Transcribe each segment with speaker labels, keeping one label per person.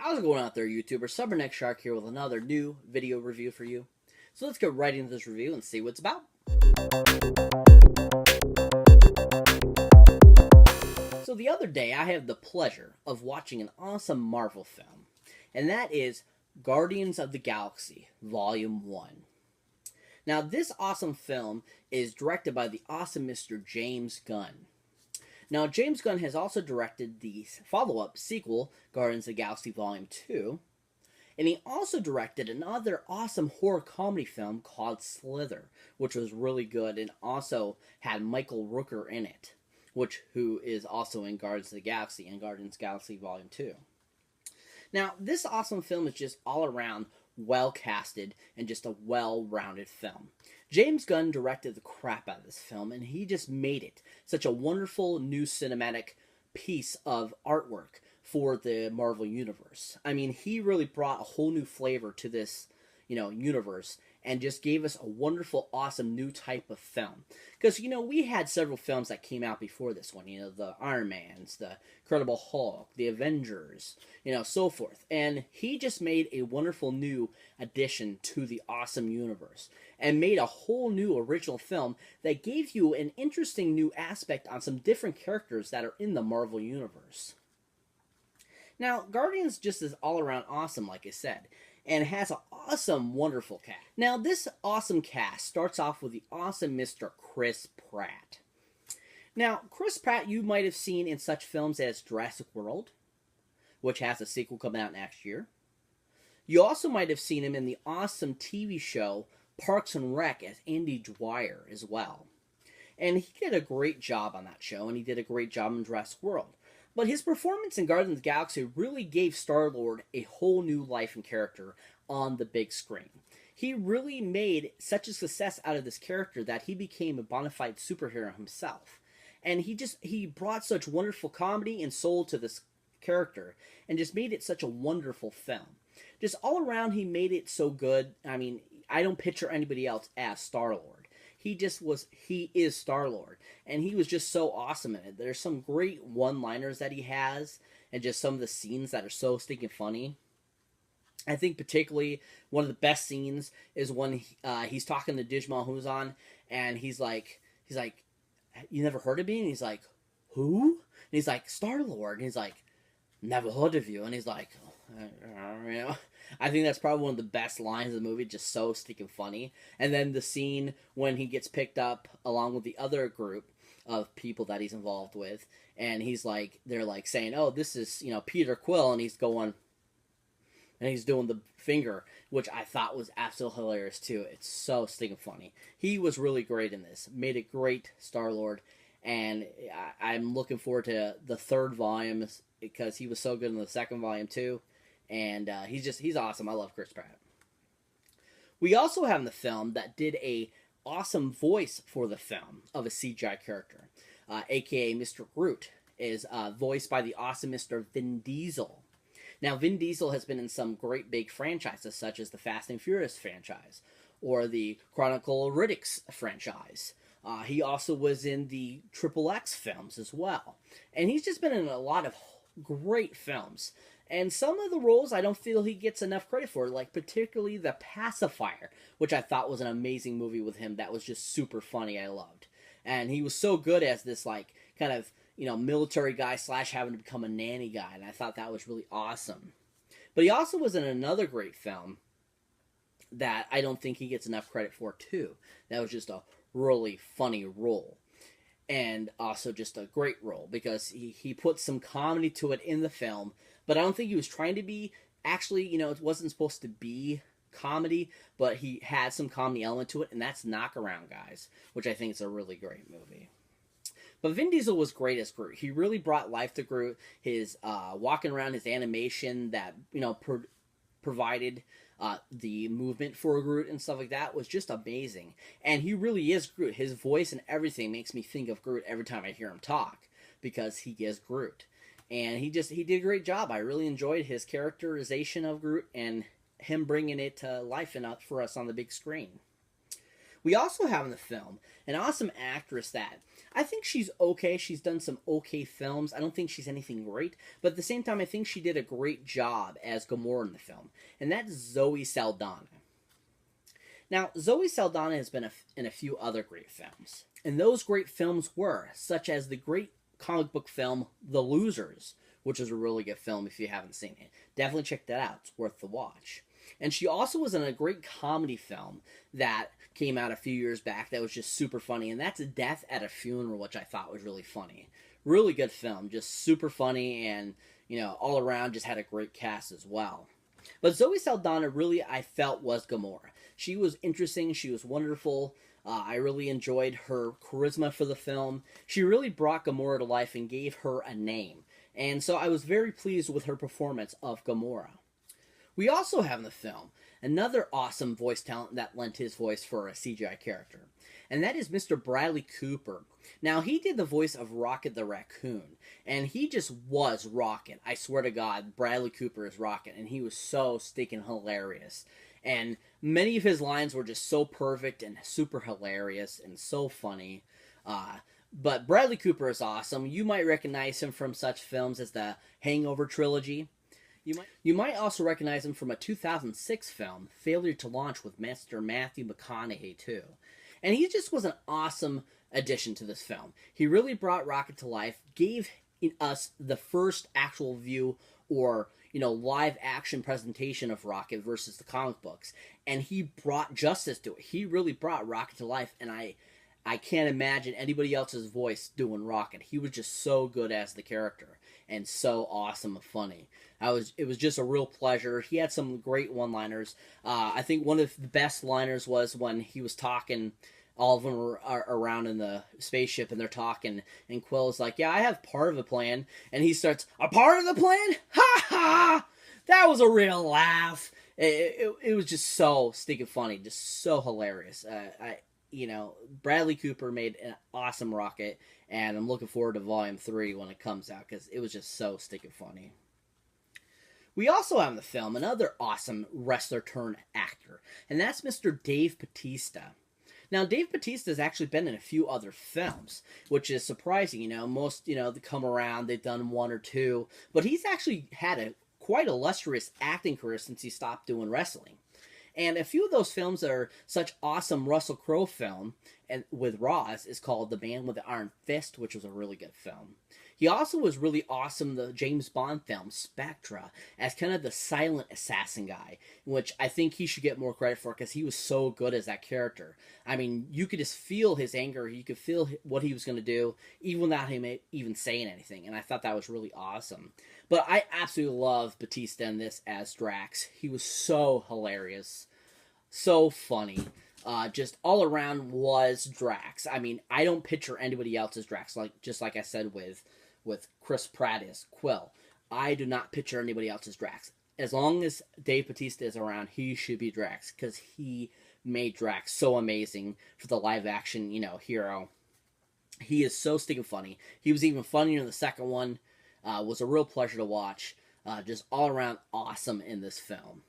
Speaker 1: How's it going out there, YouTuber? Stubborn Shark here with another new video review for you. So let's get right into this review and see what it's about. So the other day, I had the pleasure of watching an awesome Marvel film, and that is Guardians of the Galaxy Volume 1. Now, this awesome film is directed by the awesome Mr. James Gunn. Now, James Gunn has also directed the follow-up sequel, Guardians of the Galaxy Volume 2, and he also directed another awesome horror comedy film called Slither, which was really good and also had Michael Rooker in it, who is also in Guardians of the Galaxy and Guardians of the Galaxy Volume 2. Now, this awesome film is just all around well-casted and just a well-rounded film. James Gunn directed the crap out of this film, and he just made it such a wonderful new cinematic piece of artwork for the Marvel Universe. I mean, he really brought a whole new flavor to this, universe, and just gave us a wonderful, awesome new type of film. Because, we had several films that came out before this one, the Iron Mans, the Incredible Hulk, the Avengers, so forth. And he just made a wonderful new addition to the awesome universe and made a whole new original film that gave you an interesting new aspect on some different characters that are in the Marvel Universe. Now, Guardians just is all around awesome, like I said, and has an awesome, wonderful cast. Now, this awesome cast starts off with the awesome Mr. Chris Pratt. Now, Chris Pratt you might have seen in such films as Jurassic World, which has a sequel coming out next year. You also might have seen him in the awesome TV show Parks and Rec as Andy Dwyer as well. And he did a great job on that show, and he did a great job in Jurassic World. But his performance in Guardians of the Galaxy really gave Star-Lord a whole new life and character on the big screen. He really made such a success out of this character that he became a bona fide superhero himself. And he brought such wonderful comedy and soul to this character and just made it such a wonderful film. Just all around, he made it so good. I mean, I don't picture anybody else as Star-Lord. He is Star-Lord, and he was just so awesome in it. There's some great one-liners that he has, and just some of the scenes that are so stinking funny. I think particularly one of the best scenes is when he's talking to Digimon Huzon, and he's like, you never heard of me? And he's like, who? And he's like, Star-Lord. And he's like, never heard of you. And he's like, I think that's probably one of the best lines of the movie, just so stinking funny. And then the scene when he gets picked up along with the other group of people that he's involved with, and they're like saying, oh, this is, Peter Quill, and he's going, and he's doing the finger, which I thought was absolutely hilarious too. It's so stinking funny. He was really great in this, made a great Star-Lord, and I'm looking forward to the third volume because he was so good in the second volume too. And he's awesome. I love Chris Pratt. We also have in the film that did a awesome voice for the film of a CGI character, aka Mr. Groot, is voiced by the awesome Mr. Vin Diesel. Now, Vin Diesel has been in some great big franchises such as the Fast and Furious franchise or the Chronicle Riddick's franchise. He also was in the Triple X films as well. And he's just been in a lot of great films. And some of the roles I don't feel he gets enough credit for, like particularly The Pacifier, which I thought was an amazing movie with him that was just super funny. I loved. And he was so good as this kind of, military guy / having to become a nanny guy, and I thought that was really awesome. But he also was in another great film that I don't think he gets enough credit for too. That was just a really funny role. And also just a great role because he put some comedy to it in the film, but I don't think he was trying to be. Actually, it wasn't supposed to be comedy, but he had some comedy element to it, and that's Knockaround Guys, which I think is a really great movie. But Vin Diesel was great as Groot. He really brought life to Groot. His walking around, his animation that, provided the movement for Groot and stuff like that was just amazing. And he really is Groot. His voice and everything makes me think of Groot every time I hear him talk because he is Groot. And he did a great job. I really enjoyed his characterization of Groot and him bringing it to life and up for us on the big screen. We also have in the film an awesome actress that I think she's okay. She's done some okay films. I don't think she's anything great, but at the same time, I think she did a great job as Gamora in the film, and that's Zoe Saldana. Now, Zoe Saldana has been in a few other great films, and those great films were such as the great comic book film The Losers, which is a really good film if you haven't seen it. Definitely check that out. It's worth the watch. And she also was in a great comedy film that came out a few years back that was just super funny, and that's Death at a Funeral, which I thought was really funny. Really good film, just super funny, and, all around just had a great cast as well. But Zoe Saldana really, I felt, was Gamora. She was interesting, she was wonderful. I really enjoyed her charisma for the film. She really brought Gamora to life and gave her a name. And so I was very pleased with her performance of Gamora. We also have in the film another awesome voice talent that lent his voice for a CGI character, and that is Mr. Bradley Cooper. Now, he did the voice of Rocket the Raccoon, and he just was Rocket. I swear to God, Bradley Cooper is Rocket, and he was so stinking hilarious. And many of his lines were just so perfect and super hilarious and so funny. But Bradley Cooper is awesome. You might recognize him from such films as the Hangover trilogy. You might also recognize him from a 2006 film, Failure to Launch, with Mr. Matthew McConaughey, too. And he just was an awesome addition to this film. He really brought Rocket to life, gave us the first actual view or, live action presentation of Rocket versus the comic books. And he brought justice to it. He really brought Rocket to life, and I can't imagine anybody else's voice doing Rocket. He was just so good as the character and so awesome and funny. It was just a real pleasure. He had some great one-liners. I think one of the best liners was when he was talking. All of them are around in the spaceship, and they're talking, and Quill's like, yeah, I have part of the plan. And he starts, a part of the plan? Ha ha! That was a real laugh. It was just so stinking funny, just so hilarious. Bradley Cooper made an awesome Rocket, and I'm looking forward to Volume 3 when it comes out, because it was just so stinking funny. We also have in the film another awesome wrestler turned actor, and that's Mr. Dave Bautista. Now, Dave Bautista has actually been in a few other films, which is surprising. Most, they come around, they've done one or two, but he's actually had a quite illustrious acting career since he stopped doing wrestling. And a few of those films that are such awesome Russell Crowe film and with Roz is called The Man with the Iron Fist, which was a really good film. He also was really awesome the James Bond film Spectra as kind of the silent assassin guy, which I think he should get more credit for because he was so good as that character. I mean, you could just feel his anger, you could feel what he was going to do, even without him even saying anything, and I thought that was really awesome. But I absolutely love Bautista in this as Drax. He was so hilarious, so funny. Just all around was Drax. I mean, I don't picture anybody else as Drax, just like I said with Chris Pratt as Quill. I do not picture anybody else as Drax. As long as Dave Bautista is around, he should be Drax, because he made Drax so amazing for the live action, hero. He is so stinking funny. He was even funnier in the second one. Was a real pleasure to watch. Just all around awesome in this film.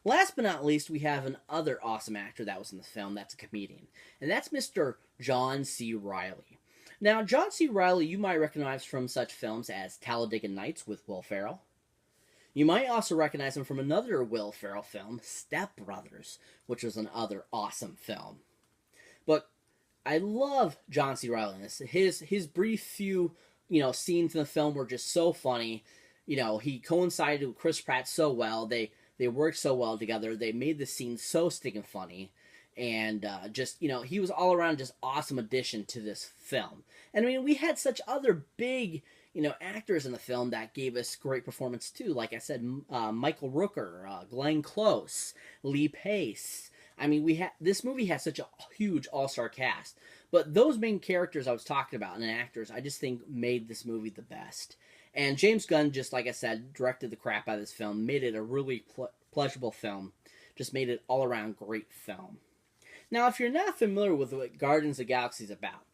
Speaker 1: Last but not least, we have another awesome actor that was in the film that's a comedian, and that's Mr. John C. Reilly. Now, John C. Reilly you might recognize from such films as Talladega Nights with Will Ferrell. You might also recognize him from another Will Ferrell film, Step Brothers, which was another awesome film. But I love John C. Reilly in this. His brief few scenes in the film were just so funny. He coincided with Chris Pratt so well. They worked so well together. They made the scene so stinking funny. And he was all around just awesome addition to this film. And I mean, we had such other big, actors in the film that gave us great performance too. Like I said, Michael Rooker, Glenn Close, Lee Pace. I mean, this movie has such a huge all-star cast. But those main characters I was talking about and actors, I just think made this movie the best. And James Gunn, just like I said, directed the crap out of this film, made it a really pleasurable film. Just made it all-around great film. Now, if you're not familiar with what Guardians of the Galaxy is about,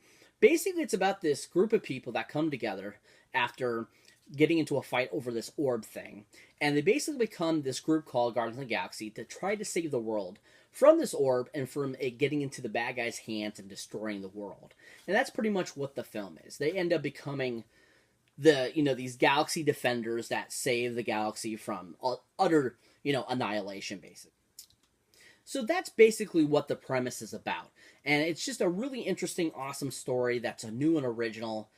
Speaker 1: basically it's about this group of people that come together after getting into a fight over this orb thing. And they basically become this group called Guardians of the Galaxy to try to save the world from this orb and from it getting into the bad guy's hands and destroying the world. And that's pretty much what the film is. They end up becoming these galaxy defenders that save the galaxy from utter, annihilation, basically. So that's basically what the premise is about. And it's just a really interesting, awesome story that's a new and original.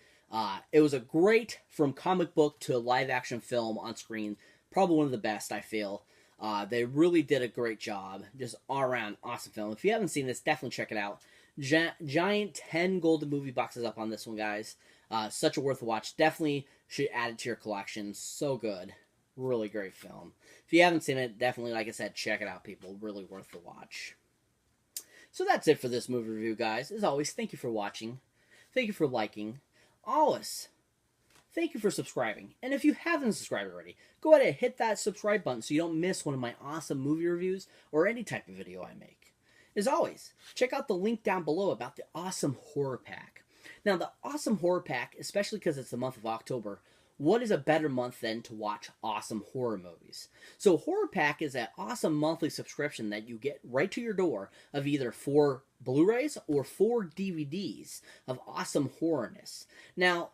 Speaker 1: It was a great, from comic book to live action film on screen, probably one of the best, I feel. They really did a great job. Just all around awesome film. If you haven't seen this, definitely check it out. Giant 10 golden movie boxes up on this one, guys. Such a worth a watch. Definitely should add it to your collection. So good. Really great film. If you haven't seen it, definitely, like I said, check it out, people. Really worth the watch. So that's it for this movie review, guys. As always, thank you for watching. Thank you for liking. Always, thank you for subscribing. And if you haven't subscribed already, go ahead and hit that subscribe button so you don't miss one of my awesome movie reviews or any type of video I make. As always, check out the link down below about the awesome horror pack. Now, the awesome horror pack, especially because it's the month of October, what is a better month than to watch awesome horror movies? So Horror Pack is an awesome monthly subscription that you get right to your door of either 4 Blu-rays or 4 DVDs of awesome horrorness. Now,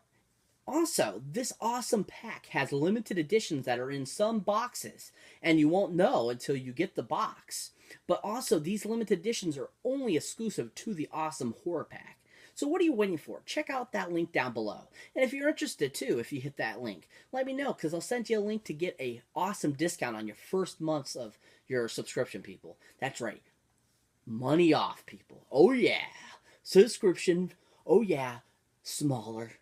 Speaker 1: also, this awesome pack has limited editions that are in some boxes, and you won't know until you get the box. But also, these limited editions are only exclusive to the awesome horror pack. So what are you waiting for? Check out that link down below. And if you're interested too, if you hit that link, let me know, because I'll send you a link to get an awesome discount on your first months of your subscription, people. That's right. Money off, people. Oh yeah. Subscription. Oh yeah. Smaller.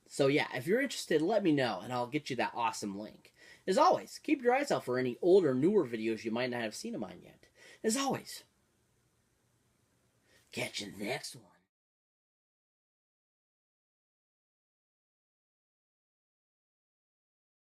Speaker 1: So yeah, if you're interested, let me know, and I'll get you that awesome link. As always, keep your eyes out for any older, newer videos you might not have seen of mine yet. As always, catch you in the next one.